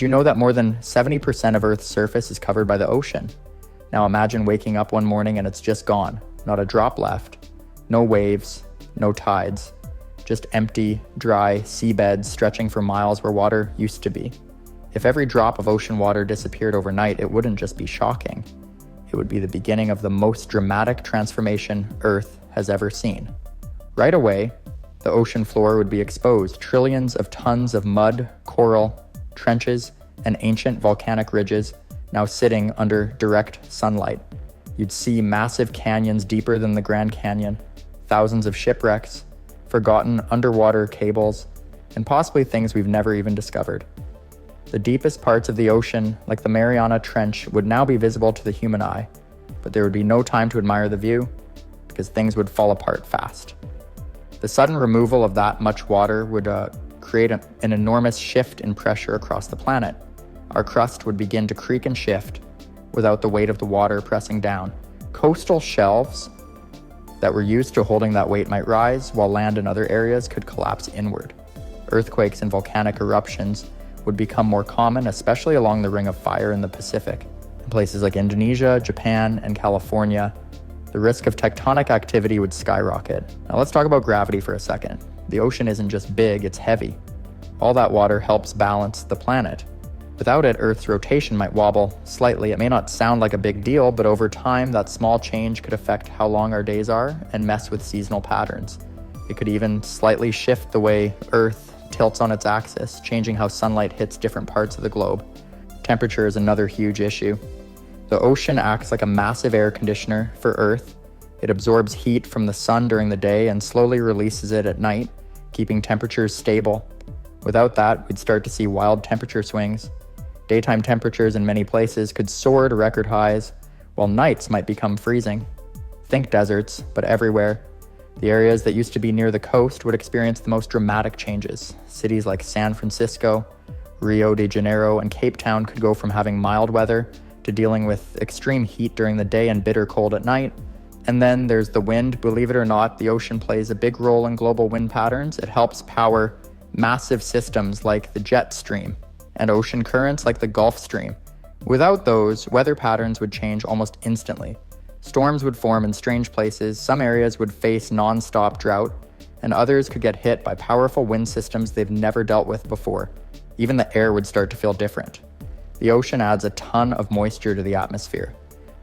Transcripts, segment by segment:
Did you know that more than 70% of Earth's surface is covered by the ocean? Now imagine waking up one morning and it's just gone. Not a drop left. No waves, no tides. Just empty, dry seabeds stretching for miles where water used to be. If every drop of ocean water disappeared overnight, it wouldn't just be shocking. It would be the beginning of the most dramatic transformation Earth has ever seen. Right away, the ocean floor would be exposed. Trillions of tons of mud, coral, trenches, and ancient volcanic ridges now sitting under direct sunlight. You'd see massive canyons deeper than the Grand Canyon, thousands of shipwrecks, forgotten underwater cables, and possibly things we've never even discovered. The deepest parts of the ocean, like the Mariana Trench, would now be visible to the human eye, but there would be no time to admire the view because things would fall apart fast. The sudden removal of that much water would create an enormous shift in pressure across the planet. Our crust would begin to creak and shift without the weight of the water pressing down. Coastal shelves that were used to holding that weight might rise, while land in other areas could collapse inward. Earthquakes and volcanic eruptions would become more common, especially along the Ring of Fire in the Pacific. In places like Indonesia, Japan, and California, the risk of tectonic activity would skyrocket. Now let's talk about gravity for a second. The ocean isn't just big, it's heavy. All that water helps balance the planet. Without it, Earth's rotation might wobble slightly. It may not sound like a big deal, but over time, that small change could affect how long our days are and mess with seasonal patterns. It could even slightly shift the way Earth tilts on its axis, changing how sunlight hits different parts of the globe. Temperature is another huge issue. The ocean acts like a massive air conditioner for Earth. It absorbs heat from the sun during the day and slowly releases it at night, keeping temperatures stable. Without that, we'd start to see wild temperature swings. Daytime temperatures in many places could soar to record highs, while nights might become freezing. Think deserts, but everywhere. The areas that used to be near the coast would experience the most dramatic changes. Cities like San Francisco, Rio de Janeiro, and Cape Town could go from having mild weather to dealing with extreme heat during the day and bitter cold at night. And then there's the wind. Believe it or not, the ocean plays a big role in global wind patterns. It helps power massive systems like the jet stream and ocean currents like the Gulf Stream. Without those, weather patterns would change almost instantly. Storms would form in strange places, some areas would face non-stop drought, and others could get hit by powerful wind systems they've never dealt with before. Even the air would start to feel different. The ocean adds a ton of moisture to the atmosphere.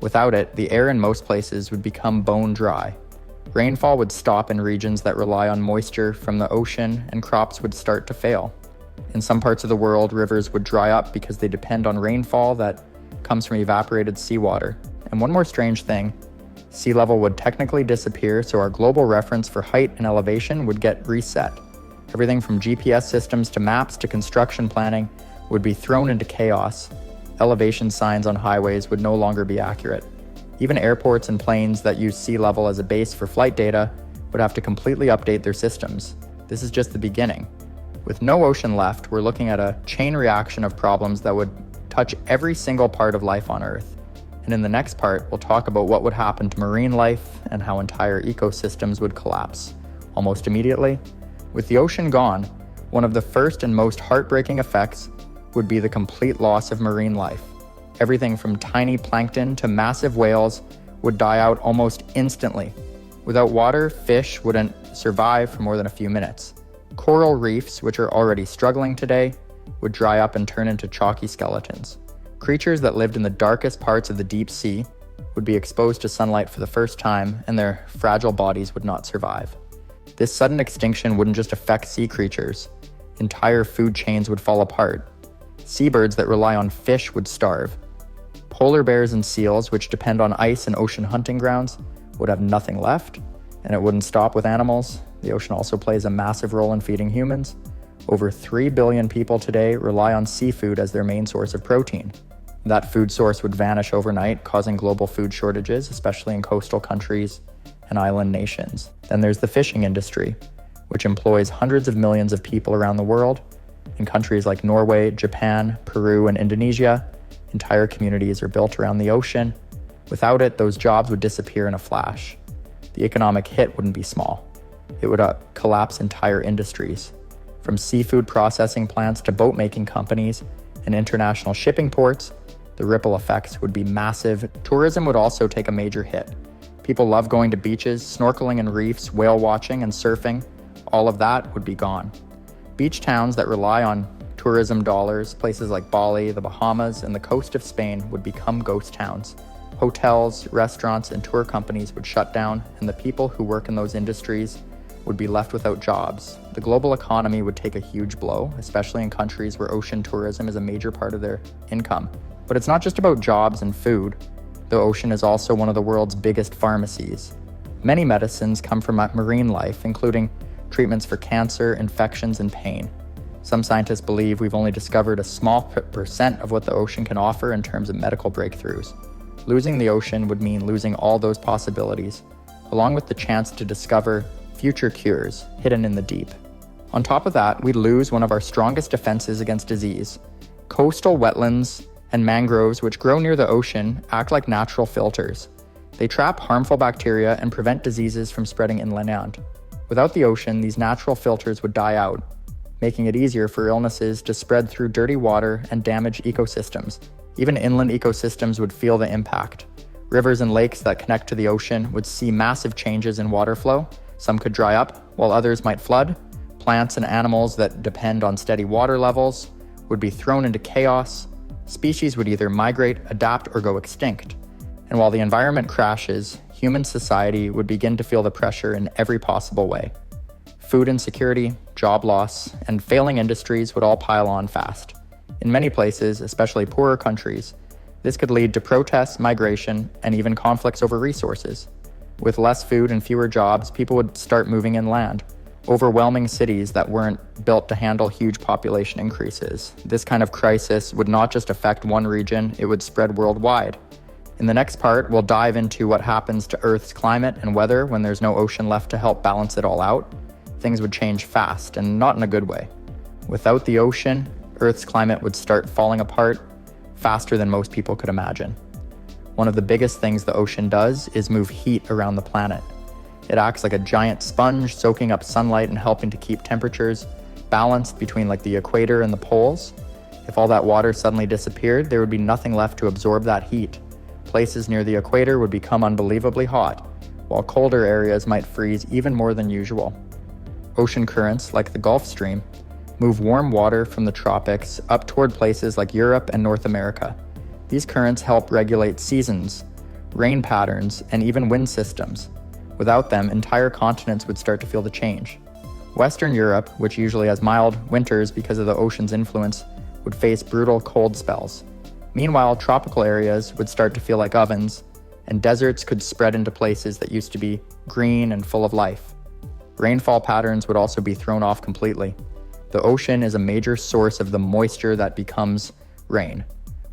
Without it, the air in most places would become bone dry. Rainfall would stop in regions that rely on moisture from the ocean, and crops would start to fail. In some parts of the world, rivers would dry up because they depend on rainfall that comes from evaporated seawater. And one more strange thing, sea level would technically disappear, so our global reference for height and elevation would get reset. Everything from GPS systems to maps to construction planning would be thrown into chaos. Elevation signs on highways would no longer be accurate. Even airports and planes that use sea level as a base for flight data would have to completely update their systems. This is just the beginning. With no ocean left, we're looking at a chain reaction of problems that would touch every single part of life on Earth. And in the next part, we'll talk about what would happen to marine life and how entire ecosystems would collapse almost immediately. With the ocean gone, one of the first and most heartbreaking effects would be the complete loss of marine life. Everything from tiny plankton to massive whales would die out almost instantly. Without water, fish wouldn't survive for more than a few minutes. Coral reefs, which are already struggling today, would dry up and turn into chalky skeletons. Creatures that lived in the darkest parts of the deep sea would be exposed to sunlight for the first time, and their fragile bodies would not survive. This sudden extinction wouldn't just affect sea creatures. Entire food chains would fall apart. Seabirds that rely on fish would starve. Polar bears and seals, which depend on ice and ocean hunting grounds, would have nothing left, and it wouldn't stop with animals. The ocean also plays a massive role in feeding humans. Over 3 billion people today rely on seafood as their main source of protein. That food source would vanish overnight, causing global food shortages, especially in coastal countries and island nations. Then there's the fishing industry, which employs hundreds of millions of people around the world. In countries like Norway, Japan, Peru, and Indonesia, entire communities are built around the ocean. Without it, those jobs would disappear in a flash. The economic hit wouldn't be small. It would collapse entire industries, from seafood processing plants to boat-making companies In international shipping ports, the ripple effects would be massive. Tourism would also take a major hit. People love going to beaches, snorkeling in reefs, whale watching, and surfing. All of that would be gone. Beach towns that rely on tourism dollars, places like Bali, the Bahamas, and the coast of Spain, would become ghost towns. Hotels, restaurants, and tour companies would shut down, and the people who work in those industries would be left without jobs. The global economy would take a huge blow, especially in countries where ocean tourism is a major part of their income. But it's not just about jobs and food. The ocean is also one of the world's biggest pharmacies. Many medicines come from marine life, including treatments for cancer, infections, and pain. Some scientists believe we've only discovered a small percent of what the ocean can offer in terms of medical breakthroughs. Losing the ocean would mean losing all those possibilities, along with the chance to discover future cures hidden in the deep. On top of that, we lose one of our strongest defenses against disease. Coastal wetlands and mangroves, which grow near the ocean, act like natural filters. They trap harmful bacteria and prevent diseases from spreading inland. Without the ocean, these natural filters would die out, making it easier for illnesses to spread through dirty water and damage ecosystems. Even inland ecosystems would feel the impact. Rivers and lakes that connect to the ocean would see massive changes in water flow. Some could dry up, while others might flood. Plants and animals that depend on steady water levels would be thrown into chaos. Species would either migrate, adapt, or go extinct. And while the environment crashes, human society would begin to feel the pressure in every possible way. Food insecurity, job loss, and failing industries would all pile on fast. In many places, especially poorer countries, this could lead to protests, migration, and even conflicts over resources. With less food and fewer jobs, people would start moving inland, overwhelming cities that weren't built to handle huge population increases. This kind of crisis would not just affect one region, it would spread worldwide. In the next part, we'll dive into what happens to Earth's climate and weather when there's no ocean left to help balance it all out. Things would change fast, and not in a good way. Without the ocean, Earth's climate would start falling apart faster than most people could imagine. One of the biggest things the ocean does is move heat around the planet. It acts like a giant sponge, soaking up sunlight and helping to keep temperatures balanced between like the equator and the poles. If all that water suddenly disappeared, there would be nothing left to absorb that heat. Places near the equator would become unbelievably hot, while colder areas might freeze even more than usual. Ocean currents, like the Gulf Stream, move warm water from the tropics up toward places like Europe and North America. These currents help regulate seasons, rain patterns, and even wind systems. Without them, entire continents would start to feel the change. Western Europe, which usually has mild winters because of the ocean's influence, would face brutal cold spells. Meanwhile, tropical areas would start to feel like ovens, and deserts could spread into places that used to be green and full of life. Rainfall patterns would also be thrown off completely. The ocean is a major source of the moisture that becomes rain.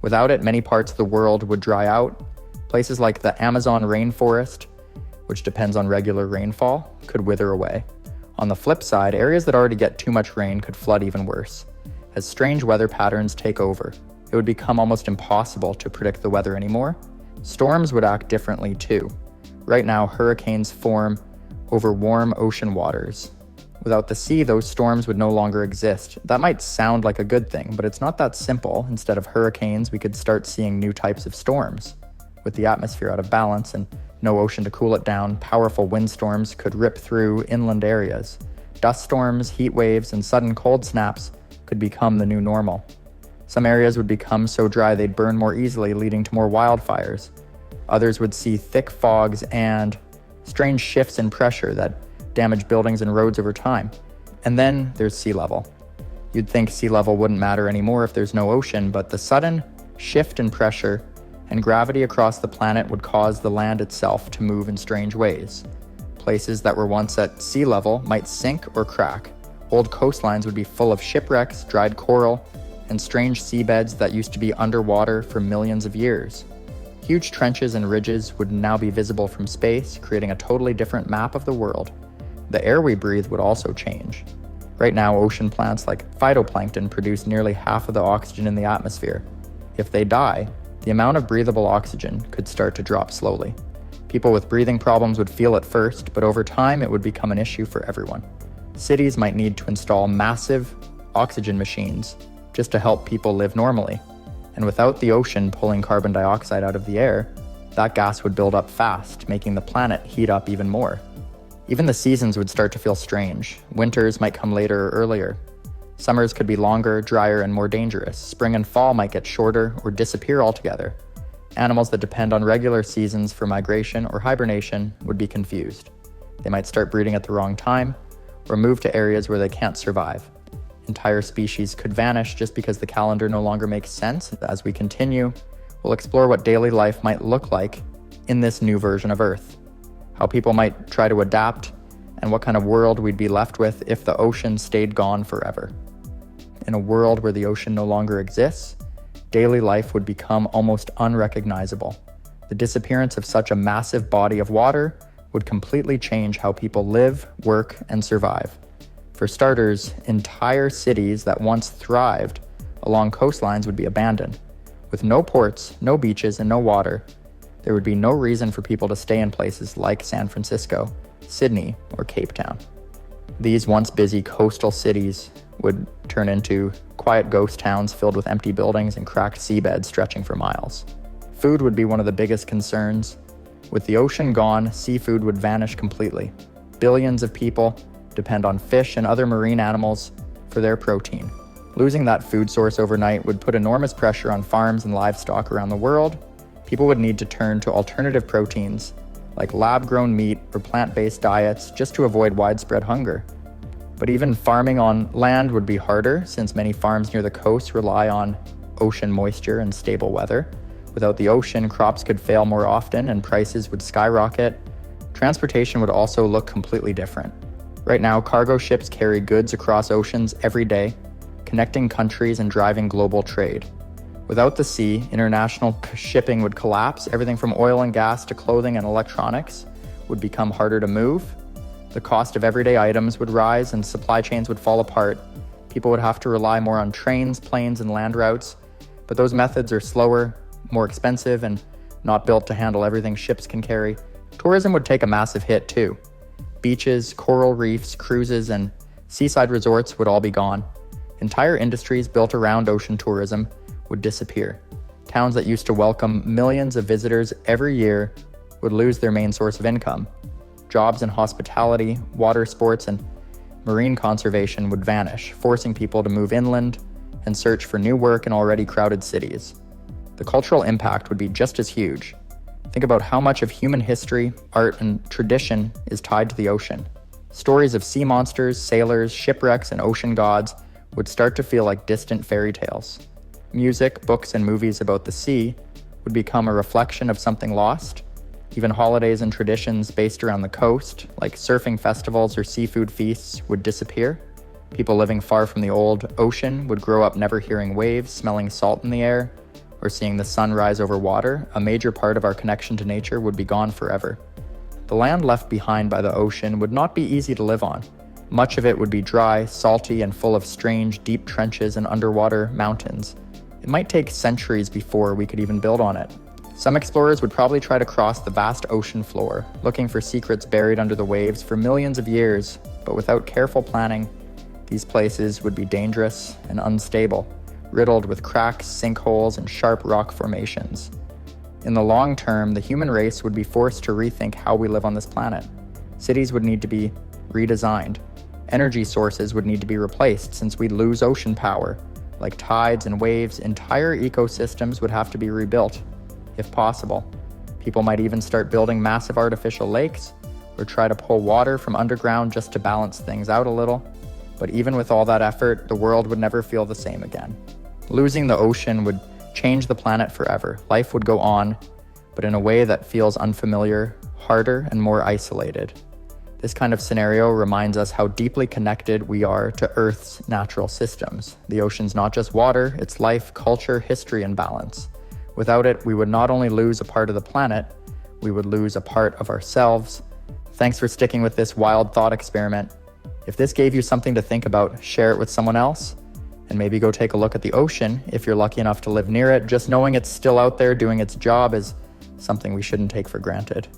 Without it, many parts of the world would dry out. Places like the Amazon rainforest, which depends on regular rainfall, could wither away. On the flip side, areas that already get too much rain could flood even worse. As strange weather patterns take over, it would become almost impossible to predict the weather anymore. Storms would act differently too. Right now, hurricanes form over warm ocean waters. Without the sea, those storms would no longer exist. That might sound like a good thing, but it's not that simple. Instead of hurricanes, we could start seeing new types of storms. With the atmosphere out of balance and no ocean to cool it down, powerful windstorms could rip through inland areas. Dust storms, heat waves, and sudden cold snaps could become the new normal. Some areas would become so dry they'd burn more easily, leading to more wildfires. Others would see thick fogs and strange shifts in pressure that damage buildings and roads over time. And then there's sea level. You'd think sea level wouldn't matter anymore if there's no ocean, but the sudden shift in pressure and gravity across the planet would cause the land itself to move in strange ways. Places that were once at sea level might sink or crack. Old coastlines would be full of shipwrecks, dried coral, and strange seabeds that used to be underwater for millions of years. Huge trenches and ridges would now be visible from space, creating a totally different map of the world. The air we breathe would also change. Right now, ocean plants like phytoplankton produce nearly half of the oxygen in the atmosphere. If they die, the amount of breathable oxygen could start to drop slowly. People with breathing problems would feel it first, but over time it would become an issue for everyone. Cities might need to install massive oxygen machines just to help people live normally. And without the ocean pulling carbon dioxide out of the air, that gas would build up fast, making the planet heat up even more. Even the seasons would start to feel strange. Winters might come later or earlier. Summers could be longer, drier, and more dangerous. Spring and fall might get shorter or disappear altogether. Animals that depend on regular seasons for migration or hibernation would be confused. They might start breeding at the wrong time or move to areas where they can't survive. Entire species could vanish just because the calendar no longer makes sense. As we continue, we'll explore what daily life might look like in this new version of Earth, how people might try to adapt, and what kind of world we'd be left with if the ocean stayed gone forever. In a world where the ocean no longer exists, daily life would become almost unrecognizable. The disappearance of such a massive body of water would completely change how people live, work, and survive. For starters, entire cities that once thrived along coastlines would be abandoned. With no ports, no beaches, and no water, there would be no reason for people to stay in places like San Francisco, Sydney, or Cape Town. These once busy coastal cities would turn into quiet ghost towns filled with empty buildings and cracked seabeds stretching for miles. Food would be one of the biggest concerns. With the ocean gone, seafood would vanish completely. Billions of people depend on fish and other marine animals for their protein. Losing that food source overnight would put enormous pressure on farms and livestock around the world. People would need to turn to alternative proteins like lab-grown meat or plant-based diets just to avoid widespread hunger. But even farming on land would be harder, since many farms near the coast rely on ocean moisture and stable weather. Without the ocean, crops could fail more often and prices would skyrocket. Transportation would also look completely different. Right now, cargo ships carry goods across oceans every day, connecting countries and driving global trade. Without the sea, international shipping would collapse. Everything from oil and gas to clothing and electronics would become harder to move. The cost of everyday items would rise and supply chains would fall apart. People would have to rely more on trains, planes, and land routes, but those methods are slower, more expensive, and not built to handle everything ships can carry. Tourism would take a massive hit too. Beaches, coral reefs, cruises, and seaside resorts would all be gone. Entire industries built around ocean tourism would disappear. Towns that used to welcome millions of visitors every year would lose their main source of income. Jobs in hospitality, water sports, and marine conservation would vanish, forcing people to move inland and search for new work in already crowded cities. The cultural impact would be just as huge. Think about how much of human history, art, and tradition is tied to the ocean. Stories of sea monsters, sailors, shipwrecks, and ocean gods would start to feel like distant fairy tales. Music, books, and movies about the sea would become a reflection of something lost. Even holidays and traditions based around the coast, like surfing festivals or seafood feasts, would disappear. People living far from the old ocean would grow up never hearing waves, smelling salt in the air, or seeing the sun rise over water. A major part of our connection to nature would be gone forever. The land left behind by the ocean would not be easy to live on. Much of it would be dry, salty, and full of strange, deep trenches and underwater mountains. It might take centuries before we could even build on it. Some explorers would probably try to cross the vast ocean floor, looking for secrets buried under the waves for millions of years, but without careful planning, these places would be dangerous and unstable, riddled with cracks, sinkholes, and sharp rock formations. In the long term, the human race would be forced to rethink how we live on this planet. Cities would need to be redesigned. Energy sources would need to be replaced since we'd lose ocean power. Like tides and waves, entire ecosystems would have to be rebuilt, if possible. People might even start building massive artificial lakes or try to pull water from underground just to balance things out a little. But even with all that effort, the world would never feel the same again. Losing the ocean would change the planet forever. Life would go on, but in a way that feels unfamiliar, harder, and more isolated. This kind of scenario reminds us how deeply connected we are to Earth's natural systems. The ocean's not just water, it's life, culture, history, and balance. Without it, we would not only lose a part of the planet, we would lose a part of ourselves. Thanks for sticking with this wild thought experiment. If this gave you something to think about, share it with someone else, and maybe go take a look at the ocean if you're lucky enough to live near it. Just knowing it's still out there doing its job is something we shouldn't take for granted.